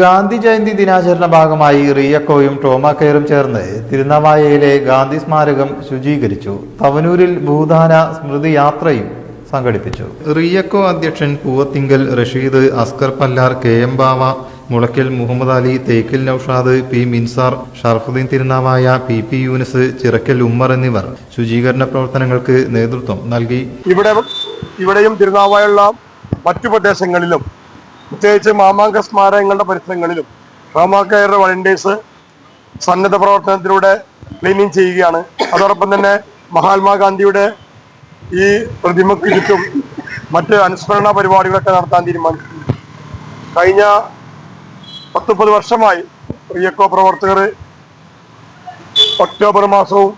ഗാന്ധി ജയന്തി ദിനാചരണ ഭാഗമായി റിയക്കോയും ട്രോമ കെയറും ചേർന്ന് തിരുനാവായയിലെ ഗാന്ധി സ്മാരകം ശുചീകരിച്ചു. തവനൂരിൽ ഭൂദാന സ്മൃതി യാത്രയും സംഘടിപ്പിച്ചു. റിയക്കോ അധ്യക്ഷൻ പൂവത്തിങ്കൽ റഷീദ്, അസ്കർ പല്ലാർ, KM ബാവ, മുളയ്ക്കൽ മുഹമ്മദ് അലി, തേക്കിൽ നൌഷാദ്, P മിൻസാർ, ഷർഫുദ്ദീൻ തിരുനാവായ, PP യൂനിസ്, ചിറക്കൽ ഉമ്മർ എന്നിവർ ശുചീകരണ പ്രവർത്തനങ്ങൾക്ക് നേതൃത്വം നൽകി. ഇവിടെയും തിരുനാവായുള്ള മറ്റു പ്രദേശങ്ങളിലും പ്രത്യേകിച്ച് മാമാങ്ക സ്മാരകങ്ങളുടെ പരിസരങ്ങളിലും ട്രോമ കെയർ വളണ്ടിയേഴ്സ് സന്നദ്ധ പ്രവർത്തനത്തിലൂടെ ക്ലീനിങ് ചെയ്യുകയാണ്. അതോടൊപ്പം തന്നെ മഹാത്മാഗാന്ധിയുടെ ഈ പ്രതിമയ്ക്ക് ചുറ്റും മറ്റ് അനുസ്മരണ പരിപാടികളൊക്കെ നടത്താൻ തീരുമാനിച്ചു. കഴിഞ്ഞ 10-30 വർഷമായി റിയക്കോ പ്രവർത്തകർ ഒക്ടോബർ മാസവും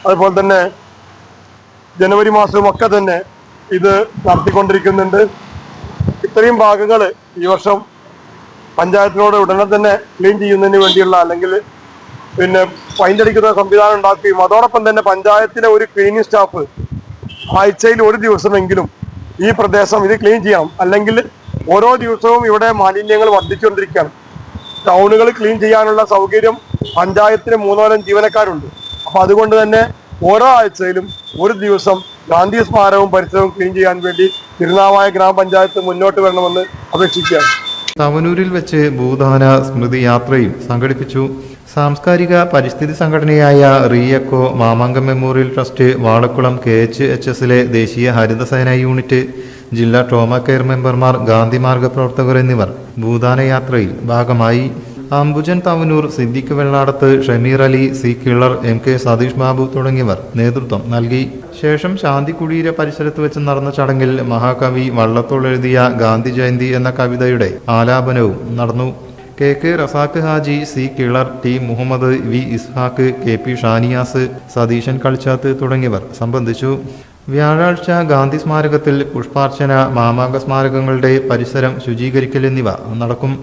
അതുപോലെ തന്നെ ജനുവരി മാസവും ഒക്കെ തന്നെ ഇത് നടത്തിക്കൊണ്ടിരിക്കുന്നുണ്ട്. ഇത്രയും ഭാഗങ്ങൾ ഈ വർഷം പഞ്ചായത്തിനോട് ഉടനെ തന്നെ ക്ലീൻ ചെയ്യുന്നതിന് വേണ്ടിയുള്ള അല്ലെങ്കിൽ ഫൈൻഡടിക്കുന്ന സംവിധാനം ഉണ്ടാക്കുകയും അതോടൊപ്പം തന്നെ പഞ്ചായത്തിലെ ഒരു ക്ലീനിങ് സ്റ്റാഫ് ആഴ്ചയിൽ ഒരു ദിവസമെങ്കിലും ഈ പ്രദേശം ഇത് ക്ലീൻ ചെയ്യണം. അല്ലെങ്കിൽ ഓരോ ദിവസവും ഇവിടെ മാലിന്യങ്ങൾ വർദ്ധിച്ചുകൊണ്ടിരിക്കുകയാണ്. ടൗണുകൾ ക്ലീൻ ചെയ്യാനുള്ള സൗകര്യം പഞ്ചായത്തിന് 3-4 ജീവനക്കാരുണ്ട്. അപ്പൊ അതുകൊണ്ട് തന്നെ ഓരോ ആഴ്ചയിലും ഒരു ദിവസം ഗാന്ധി സ്മാരകവും പരിസരവും ക്ലീൻ ചെയ്യാൻ വേണ്ടി തിരുനാവായ ഗ്രാമപഞ്ചായത്ത് മുന്നോട്ട് വരണമെന്ന് അപേക്ഷിക്കുകയാണ്. തവനൂരിൽ വെച്ച് ഭൂദാന സ്മൃതി യാത്രയും സംഘടിപ്പിച്ചു. സാംസ്കാരിക പരിസ്ഥിതി സംഘടനയായ റിയക്കോ, മാമാങ്കം മെമ്മോറിയൽ ട്രസ്റ്റ്, വാളക്കുളം KHHSലെ ദേശീയ ഹരിതസേന യൂണിറ്റ്, ജില്ലാ ട്രോമ കെയർ മെമ്പർമാർ, ഗാന്ധി മാർഗ പ്രവർത്തകർ എന്നിവർ ഭൂദാന യാത്രയിൽ ഭാഗമായി. അംബുജൻ തവനൂർ, സിദ്ദിഖ് വെള്ളാടത്ത്, ഷമീർ അലി, C കിളർ, MK സതീഷ് ബാബു തുടങ്ങിയവർ നേതൃത്വം നൽകി. ശേഷം ശാന്തി കുടീര പരിസരത്ത് വെച്ച് നടന്ന ചടങ്ങിൽ മഹാകവി വള്ളത്തോൾ എഴുതിയ ഗാന്ധി ജയന്തി എന്ന കവിതയുടെ ആലാപനവും നടന്നു. KK Razak Haji, C കിളർ, T Muhammad, V Ishaq, KP Shaniyas, Satheesan കളിച്ചാത്ത് തുടങ്ങിയവർ സംബന്ധിച്ചു. വ്യാഴാഴ്ച ഗാന്ധി സ്മാരകത്തിൽ പുഷ്പാർച്ചന, മാമാങ്ക സ്മാരകങ്ങളുടെ പരിസരം ശുചീകരിക്കൽ എന്നിവ നടക്കും.